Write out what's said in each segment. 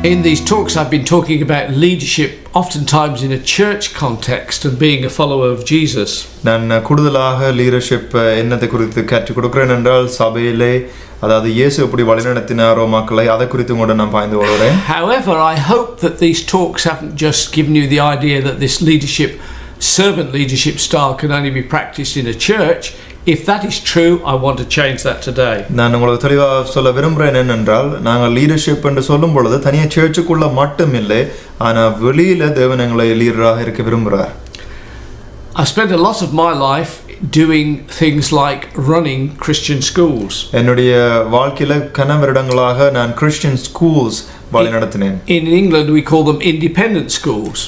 In these talks I've been talking about leadership oftentimes in a church context and being a follower of Jesus. நான் கூடுதலாக leadership என்னத்தை குறித்து கற்றுக் கொடுக்கிறேன் என்றால் சபையிலே அதாவது இயேசு எப்படி வழிநடத்தினாரோ மக்களை அதை குறித்து கூட நான் பாய்ந்து வருகிறேன். However, I hope that these talks haven't just given you the idea that this servant leadership style can only be practiced in a church. If that is true, I want to change that today. நான் உங்களுக்கு தெளிவாக சொல்ல விரும்புகிறேன் என்னென்றால் நாங்கள் leadership என்று சொல்லும் பொழுது தனியாக சர்ச்சுக்குள்ள மட்டும் இல்லை ஆனால் வெளியில தேவன் எங்களை லீடராக இருக்க விரும்புகிறார். I spent a lot of my life doing things like running Christian schools. என்னுடைய வாழ்க்கையில கன வருடங்களாக நான் கிறிஸ்டியன் ஸ்கூல்ஸ் வழி நடத்தினேன். In England we call them independent schools.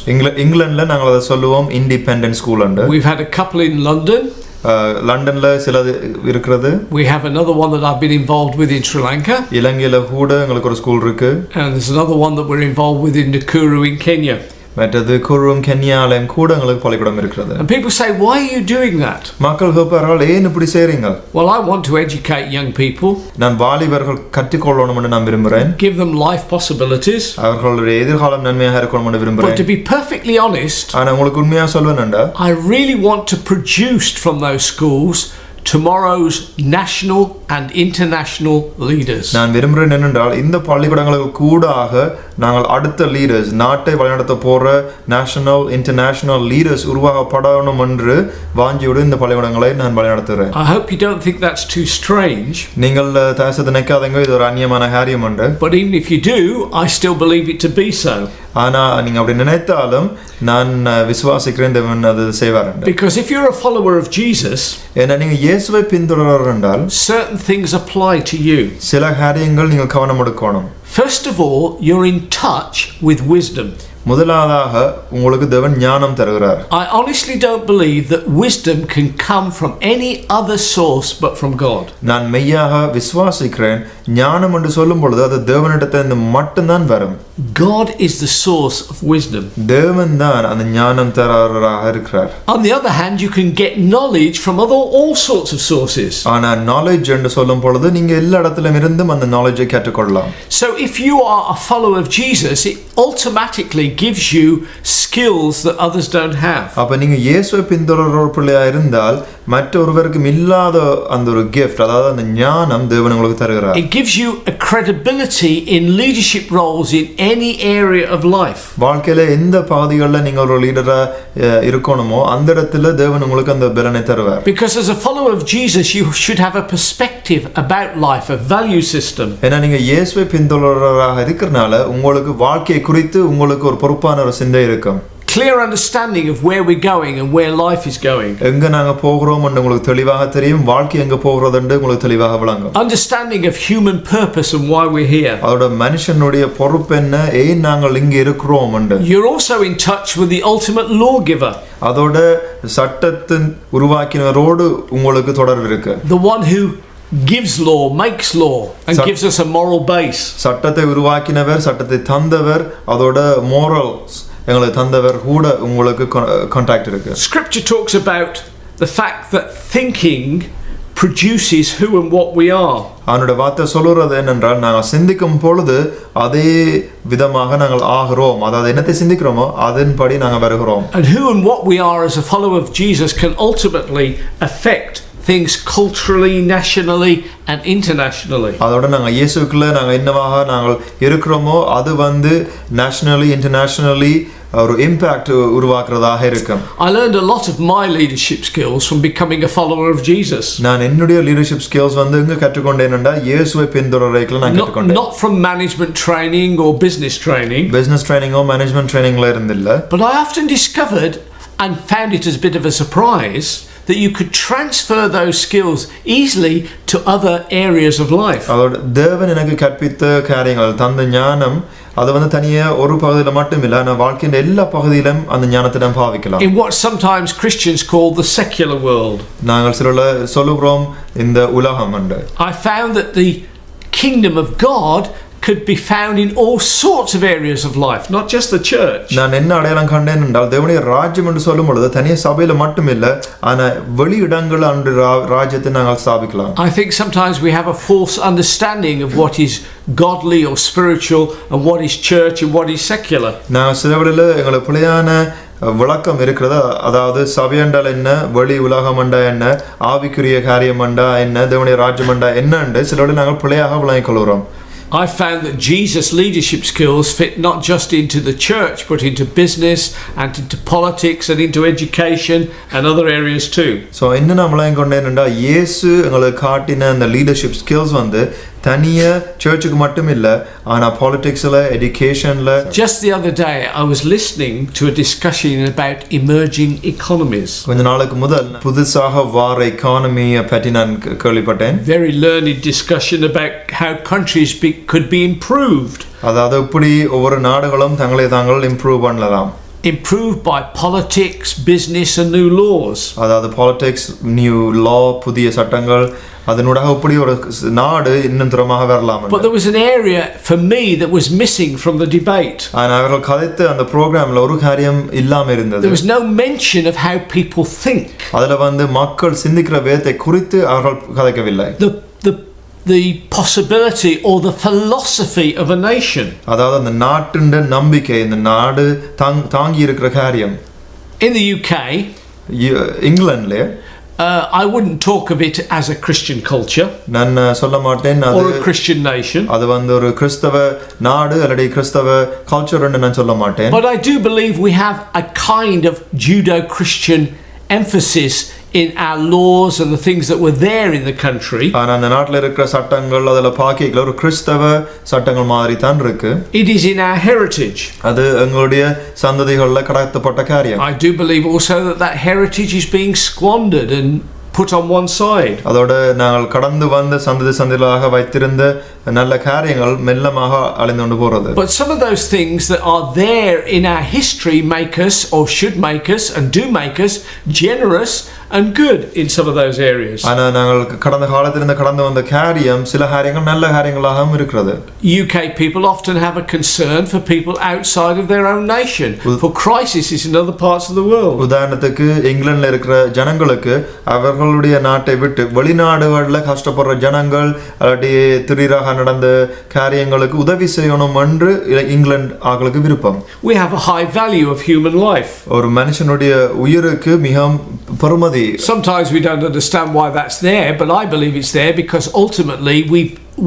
இங்கிலாந்துல நாங்கள் அதை சொல்லுவோம் இண்டிபெண்டன்ட் ஸ்கூல் என்று. We've had a couple in London. லண்டன்ல சிலது இருக்கிறது. We have another one that I've been involved with in Sri Lanka. இலங்கையில கூட எங்களுக்கு ஒரு ஸ்கூல் இருக்கு. And there's another one that we're involved with in Nakuru in Kenya. மற்றது குரும் கென்யாலயம் கூட எங்களுக்கு பள்ளிக்கூடம் இருக்கிறது. And people say, why are you doing that? மக்கள் கேட்பார்கள் ஏன் இப்படி செய்றீங்க? Well, I want to educate young people. நான் வாலிபர்கள் கற்றுக்கொள்ளணும் என்று நான் விரும்புகிறேன். Give them life possibilities. அவர்களுடைய எதிர்காலம் நன்மையாக இருக்கணும் என்று விரும்புகிறேன். But to be perfectly honest, ஆனா உங்களுக்கு உண்மையா சொல்வேன்டா I really want to produce from those schools tomorrow's national and international leaders. நான் விரும்புகிறேன் என்னென்றால் இந்த பள்ளிக்கூடங்களுக்கு கூடாக நாங்கள் அடுத்த லீடர்ஸ் நாட்டை வழிநடத்த போற நேஷனல் இன்டர்நேஷனல் லீடர்ஸ் உருவாக்கப்படணும் என்று வாஞ்சியோடு இந்த பள்ளிக்கூடங்களை நான் வழிநடத்துகிறேன். I hope you don't think that's too strange. நீங்கள் தாசத்தை நினைக்காதீங்க இது ஒரு அந்நியமான காரியம் என்று. But even if you do, I still believe it to be so. ஆனா நீங்க அப்படி நினைத்தாலும் நான் விசுவாசிக்கிறேன் தேவன் அது செய்வார். Because if you're a follower of Jesus, ஏன்னா நீங்க இயேசுவை பின்தொடர்றவர் என்றால் certain things apply to you. சில காரியங்கள் நீங்கள் கவனம் எடுக்கணும். First of all, you're in touch with wisdom. முதலாவதாக உங்களுக்கு தேவன் ஞானம் தருகிறார். I honestly don't believe that wisdom can come from any other source but from God. நான் மெய்யாக விசுவாசிக்கிறேன் ஞானம் என்று சொல்லும் பொழுது அது தேவனிடத்திலிருந்து மட்டும்தான் வரும். God is the source of wisdom. தேவன் தான் அந்த ஞானம் தருகிறவராக இருக்கிறார். On the other hand, you can get knowledge from all sorts of sources. ஆனா knowledge என்று சொல்லும் பொழுது நீங்க எல்லா இடத்திலும் இருந்தும் அந்த knowledge-ஐ கற்றுக்கொள்ளலாம். So if you are a follower of Jesus, it automatically gives you skills that others don't have. அப்ப நீங்க இயேசுவை பின்தொடர்ற பிள்ளையா இருந்தால் மற்றொருவருக்கு இல்லாத அந்த ஒரு gift அதாவது அந்த ஞானம் தேவன் உங்களுக்கு தருகிறார். It gives you a credibility in leadership roles in any area of life. வாழ்க்கையில எந்த பகுதிகளில் நீங்க ஒரு லீடரா இருக்கணுமோ அந்த இடத்துல தேவன் உங்களுக்கு அந்த பலனை தருவார். Because as a follower of Jesus you should have a perspective about life, a value system. ஏன்னா நீங்க இயேசுவை பின்தொடர்றவராக இருக்கிறனால உங்களுக்கு வாழ்க்கையை குறித்து உங்களுக்கு ஒரு பொறுப்பான ஒரு சிந்தை இருக்கும். Clear understanding of where we're going and where life is going. எங்க நாங்க போகிறோம் என்று உங்களுக்கு தெளிவாக தெரியும். வாழ்க்கை எங்க போகிறது என்று உங்களுக்கு தெளிவாக விளங்கும். Understanding of human purpose and why we're here. அதோட மனுஷனுடைய பொறுப்பு என்ன ஏன் நாங்கள் இங்க இருக்கிறோம் என்று. You're also in touch with the ultimate lawgiver. அதோட சட்டத்தின் உருவாக்கினரோடு உங்களுக்கு தொடர்பு இருக்கு. The one who gives law, makes law and gives us a moral base. சட்டத்தை உருவாக்கினவர், சட்டத்தை தந்தவர், அதோட morals எங்களுக்கு தந்தவர் கூட உங்களுக்கு கான்டாக்ட் இருக்கு. Scripture talks about the fact that thinking produces who and what we are. அவனுடைய வார்த்தை சொல்றது என்னென்றால் நாங்கள் சிந்திக்கும் பொழுது அதே விதமாக நாங்கள் ஆகிறோம். அதாவது என்னத்தை சிந்திக்கிறோமோ அதன்படி நாங்கள் வருகிறோம். And who and what we are as a follower of Jesus can ultimately affect things culturally, nationally and internationally. அதோட நாங்க இயேசுக்குள்ள நாங்க என்னவாக நாங்கள் இருக்கிறோமோ அது வந்து nationally, internationally ஒரு impact உருவாக்குறதாக இருக்கும். I learned a lot of my leadership skills from becoming a follower of Jesus. நான் என்னுடைய leadership skills வந்து எங்க கற்றுக்கொண்டேன்னா இயேசுவை பின்தொடர்றதுல நான் கற்றுக்கொண்டேன். Not from management training or business training. Business training or management trainingல இருந்தில்ல. But I often discovered and found it as a bit of a surprise that you could transfer those skills easily to other areas of life. அதோட தேவன் எனக்கு கற்பித்த காரியங்கள் தந்த ஞானம் அது வந்து தனியா ஒரு பகுதியில மட்டும் இல்ல நான் வாழ்க்கையின் எல்லா பகுதியிலும் அந்த ஞானத்தை நாம் பாவிக்கலாம். In what sometimes Christians call the secular world. நாங்கள் சிலர் சொல்லுகிறோம் இந்த உலகம் என்று. I found that the kingdom of God could be found in all sorts of areas of life, not just the church. நான் என்ன அடையாளம் கண்டேன் என்றால் தேவனுடைய ராஜ்யம் என்று சொல்லும் பொழுது தனியா சபையில மட்டும் இல்ல, ஆனா வெளி இடங்கள் அன்று ராஜ்யத்தை நாங்கள் ஸ்தாபிக்கலாம். I think sometimes we have a false understanding of what is godly or spiritual and what is church and what is secular. நான் சிலவழில எங்களுக்கு பிழையான விளக்கம் இருக்கிறதா, அதாவது சபையண்டால் என்ன, வெளி உலகமண்டா என்ன, ஆவிக்குரிய காரியமண்டா என்ன, தேவனுடைய ராஜ்யமண்டா என்னன்னு சிலவழில நாங்கள் பிழையாக விளங்கிக் கொள்கிறோம். I found that Jesus' leadership skills fit not just into the church but into business and into politics and into education and other areas too. So என்ன நான் விளங்கிக் கொண்டேன்டா, இயேசு எங்களுக்கு காட்டின அந்த லீடர்ஷிப் ஸ்கில்ஸ் வந்து தனியா சர்ச்சுக்கு மட்டும் இல்ல, ஆனா பாலிடிக்ஸ்ல, எஜுகேஷன்ல. Just the other day I was listening to a discussion about emerging economies. கொஞ்ச நாளுக்கு முதல் புதுசாக வார எக்கானமியை பற்றி நான் கேள்விப்பட்டேன். Very learned discussion about how countries could be improved. அதாவது எப்படி ஒவ்வொரு நாடுகளும் தங்களை தாங்கள் இம்ப்ரூவ் பண்ணலாம். Improved by politics, business and new laws. அதாவது பாலிடிக்ஸ், நியூ லா, புதிய சட்டங்கள், அதனூடாக எப்படி ஒரு நாடு இன்னும் திறமாக வரலாம். But there was an area for me that was missing from the debate. ஆனா அவர்கள் கதைத்த அந்த ப்ரோக்ராம்ல ஒரு காரியம் இல்லாம இருந்தது. There was no mention of how people think. அதுல வந்து மக்கள் சிந்திக்கிற விதத்தை குறித்து அவர்கள் கதைக்கவில்லை. The possibility or the philosophy of a nation. அதாவது அந்த நாட்டின் நம்பிக்கை, இந்த நாடு தாங்கி இருக்கிற காரியம். In the UK, இங்கிலாந்துல I wouldn't talk of it as a Christian culture. நான் சொல்ல மாட்டேன் அது or a Christian nation. அது வந்து ஒரு கிறிஸ்தவ நாடு அல்லது கிறிஸ்தவ கல்ச்சர்னு நான் சொல்ல மாட்டேன். But I do believe we have a kind of Judeo-Christian emphasis in our laws and the things that were there in the country. ஆனா அந்த நாட்டுல இருக்கிற சட்டங்கள் அதல பாக்கியல ஒரு கிறிஸ்தவ சட்டங்கள் மாதிரி தான் இருக்கு. It is in our heritage. அது எங்களுடைய சந்ததிகள்ல கடத்தப்பட்ட காரியம். I do believe also that heritage is being squandered and put on one side. அதோட நாங்கள் கடந்து வந்த சந்ததிகளாக வைத்திருந்த நல்ல காரியங்கள் மெல்லமாக அழிந்து கொண்டு போறது. But some of those things that are there in our history make us, or should make us, and do make us generous and good in some of those areas. ஆனா நாங்கள் கடந்த காலத்திலிருந்து கடந்து வந்த காரியம் சில காரியங்கள் நல்ல காரியங்களாகவும் இருக்கிறது. UK people often have a concern for people outside of their own nation, for crises in other parts of the world. உதாரணத்துக்கு இங்கிலாந்துல இருக்கிற ஜனங்களுக்கு அவர்களுடைய நாட்டை விட்டு வெளிநாடுகளில் கஷ்டப்படுற ஜனங்கள் அல்லது திடீராக நடந்த காரியங்களுக்கு உதவி செய்யணும் என்று இங்கிலாந்து ஆட்களுக்கு விருப்பம். We have a high value of human life. ஒரு மனுஷனுடைய உயிருக்கு மிகவும் பெருமதி. Sometimes we don't understand why that's there, but I believe it's there because ultimately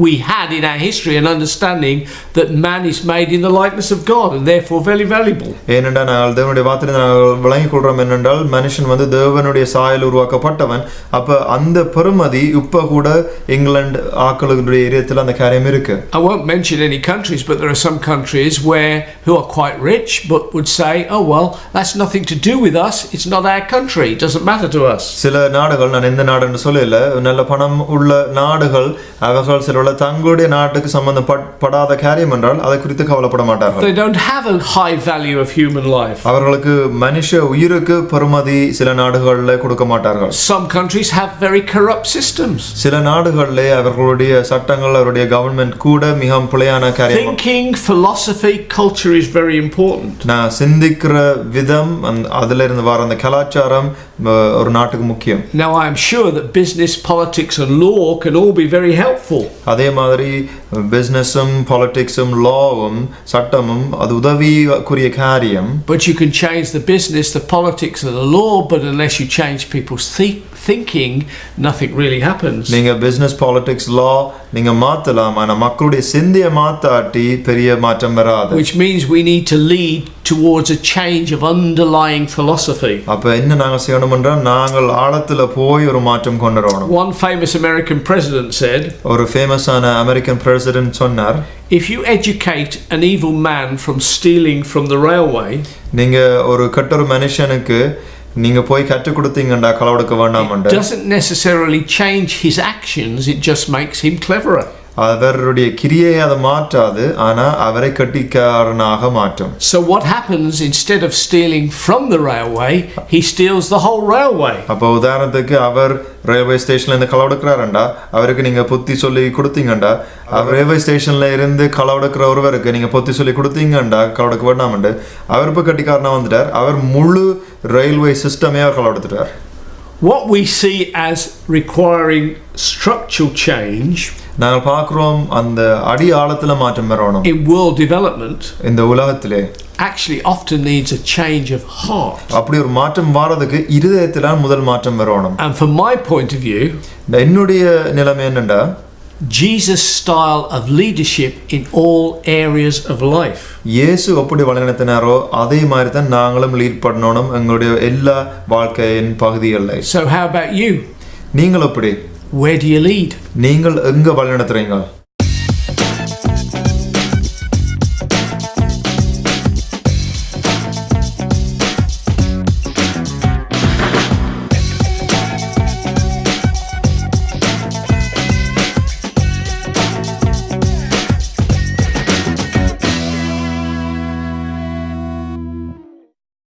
we had in our history an understanding that man is made in the likeness of God and therefore very valuable. ஏனென்றால் நாங்கள் தேவனுடைய வார்த்தையை நாங்கள் விளங்கிக் கொள்றோம் என்னென்றால் மனுஷன் வந்து தேவனுடைய சாயல் உருவாக்கப்பட்டவன். அப்ப அந்த பெருமதி இப்ப கூட இங்கிலாந்து ஆட்களுடைய ஏரியத்தில் அந்த காரியம் இருக்கு. I won't mention any countries, but there are some countries who are quite rich but would say, oh well, that's nothing to do with us, it's not our country, it doesn't matter to us. சில நாடுகள், நான் எந்த நாடுன்னு சொல்லல, நல்ல பணம் உள்ள நாடுகள் அவர்கள் சில தங்களுடைய நாட்டுக்கு சம்பந்தப்படாத காரியம் என்றால் அதை குறித்து கவலைப்பட மாட்டார்கள். They don't have a high value of human life. அவர்களுக்கு மனுஷ உயிருக்கு பெருமதி சில நாடுகளில் கொடுக்க மாட்டார்கள். Some countries have very corrupt systems. சில நாடுகளிலே அவர்களுடைய சட்டங்கள், அவருடைய கவர்மெண்ட் கூட மிகவும் பிழையான காரியம். Thinking, philosophy, culture is very important. நான் சிந்திக்கிற விதம், அதில இருந்து வர அந்த கலாச்சாரம் ஒரு நாட்டுக்கு முக்கியம். Now I am sure that business, politics and law can all be very helpful. அதே மாதிரி பிசினஸும் பாலிடிக்ஸும் லாவும் சட்டமும் அது உதவிக்குரிய காரியம். But you can change the business, the politics and the law, but unless you change people's thinking, nothing really happens. நீங்க business, politics, லா நீங்க மாத்தலாம், ஆனா மக்களுடைய சிந்தையை மாத்தாட்டி பெரிய மாற்றம் வராது. Which means we need to lead towards a change of underlying philosophy. அப்ப என்ன நாங்க செய்யணும் என்றால் நாங்கள் ஆழத்துல போய் ஒரு மாற்றம் கொண்டு வரணும். One famous American president said, ஒரு ஃபேமஸான அமெரிக்கன் பிரசிடென்ட் சொன்னார், if you educate an evil man from stealing from the railway, நீங்க ஒரு கெட்ட மனுஷனுக்கு நீங்க போய் கற்றுக் கொடுத்தீங்கடா களவெடுக்க வேண்டாம். It doesn't necessarily change his actions, it just makes him cleverer. அவருடைய கிரியையை அதை மாற்றாது, ஆனா அவரை கட்டிக்காரனாக மாற்றும். So what happens, instead of stealing from the railway, he steals the whole railway. அப்போ உதாரணத்துக்கு அவர் ரயில்வே ஸ்டேஷன்ல இருந்து களவெடுக்கிறாருண்டா, அவருக்கு நீங்க புத்தி சொல்லி கொடுத்தீங்கண்டா, அவர் ரயில்வே ஸ்டேஷன்ல இருந்து களவெடுக்கிற ஒருவருக்கு நீங்க புத்தி சொல்லி கொடுத்தீங்கண்டா, களவெடுக்க வேண்டாமண்டு அவர் இப்போ கட்டிக்காரனா வந்துட்டார். அவர் முழு ரயில்வே சிஸ்டமே அவர் களவெடுத்துட்டார். What we see as requiring structural change நாங்கள் பார்க்கிறோம் அந்த அடி ஆழத்துல மாற்றம் வரணும் in world development இந்த உலகத்திலே actually often needs a change of heart. அப்படி ஒரு மாற்றம் வரதுக்கு இருதயத்தில முதல் மாற்றம் வரணும். And from my point of view, என்னுடைய நிலைமை என்னண்டா, Jesus' style of leadership in all areas of life. இயேசு எப்படி வழிநடத்தினாரோ அதே மாதிரி தான் நாங்களும் லீட் பண்ணணும் எங்களுடைய எல்லா வாழ்க்கையின் பகுதிகளில். So how about you? நீங்கள் எப்படி? Where do you lead? நீங்கள் எங்க வழிநடத்துறீங்க?